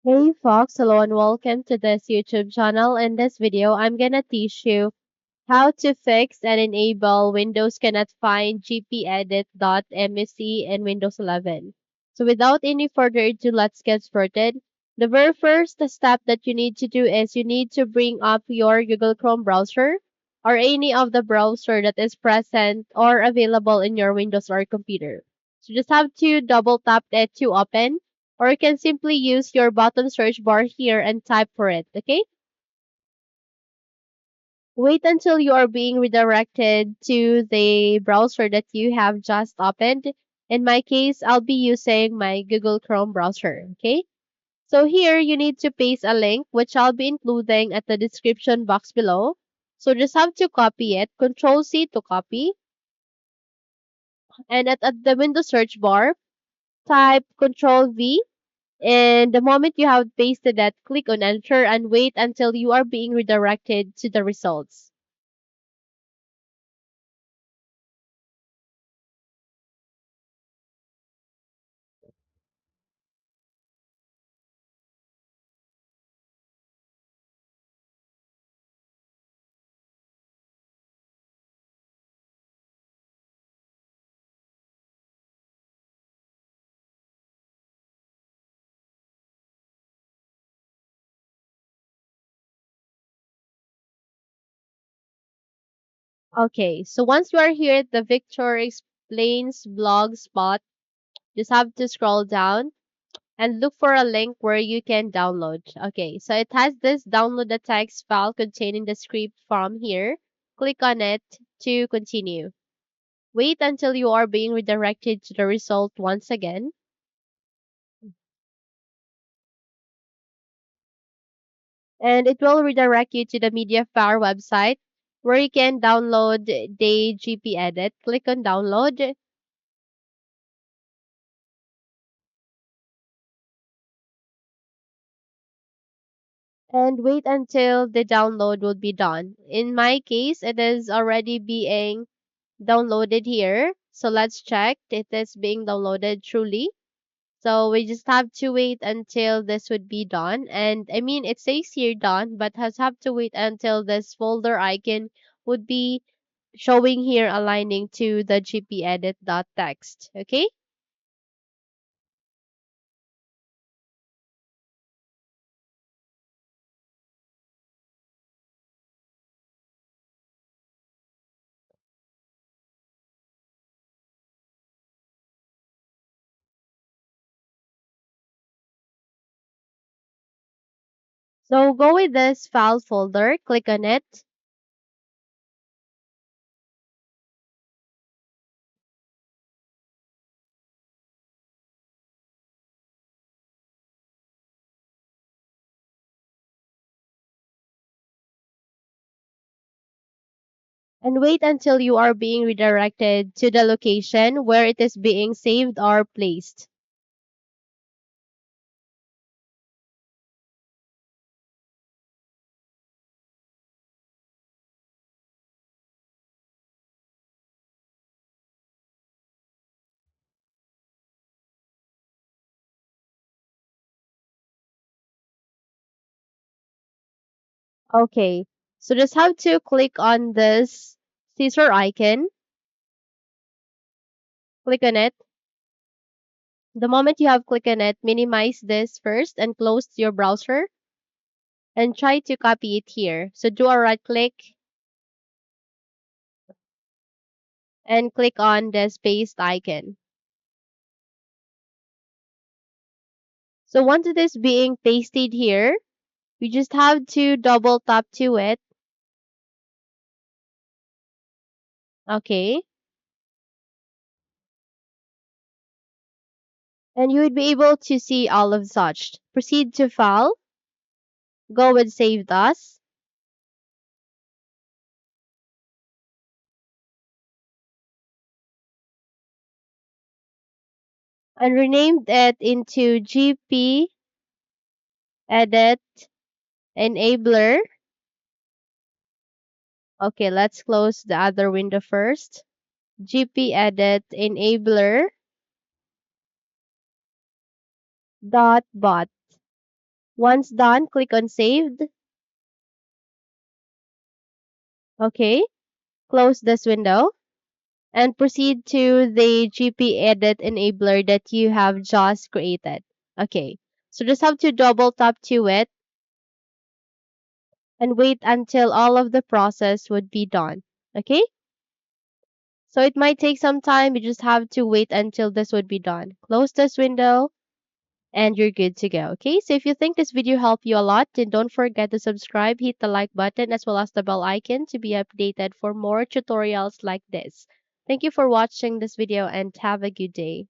Hey folks, hello and welcome to this YouTube channel. In this video, I'm gonna teach you how to fix and enable Windows cannot find gpedit.msc in Windows 11. So without any further ado, let's get started. The very first step that you need to do is you need to bring up your Google Chrome browser or any of the browser that is present or available in your Windows or computer. So just have to double tap it to open, or you can simply use your bottom search bar here and type for it, okay? Wait until you are being redirected to the browser that you have just opened. In my case, I'll be using my Google Chrome browser, okay? So here you need to paste a link which I'll be including at the description box below. So just have to copy it, Control C to copy, and at the Windows search bar, type Control V. And the moment you have pasted that, click on enter and wait until you are being redirected to the results. Okay, so once you are here at the Victor Explains blog spot, just have to scroll down and look for a link where you can download. Okay, so it has this download the text file containing the script from here. Click on it to continue. Wait until you are being redirected to the result once again. And it will redirect you to the MediaFire website where you can download the GP edit. Click on download and wait until the download will be done. In my case, it is already being downloaded here. So let's check. It is being downloaded truly. So we just have to wait until this would be done. And I mean, it says here done, but has have to wait until this folder icon would be showing here aligning to the gpedit.txt. Okay? So go with this file folder, click on it, and wait until you are being redirected to the location where it is being saved or placed. Okay, so just have to click on this scissor icon, click on it. The moment you have clicked on it, minimize this first and close your browser and try to copy it here. So do a right click and click on this paste icon. So once it is being pasted here, you just have to double tap to it. Okay. And you would be able to see all of such. Proceed to file, go with save as, and renamed it into GP Edit Enabler. Okay, let's close the other window first. GP Edit Enabler dot bot. Once done, click on saved. Okay, close this window and proceed to the GP edit enabler that you have just created. Okay, so just have to double tap to it and wait until all of the process would be done. Okay, so it might take some time. You just have to wait until this would be done. Close this window and you're good to go. Okay, so if you think this video helped you a lot, then don't forget to subscribe, hit the like button as well as the bell icon to be updated for more tutorials like this. Thank you for watching this video and have a good day.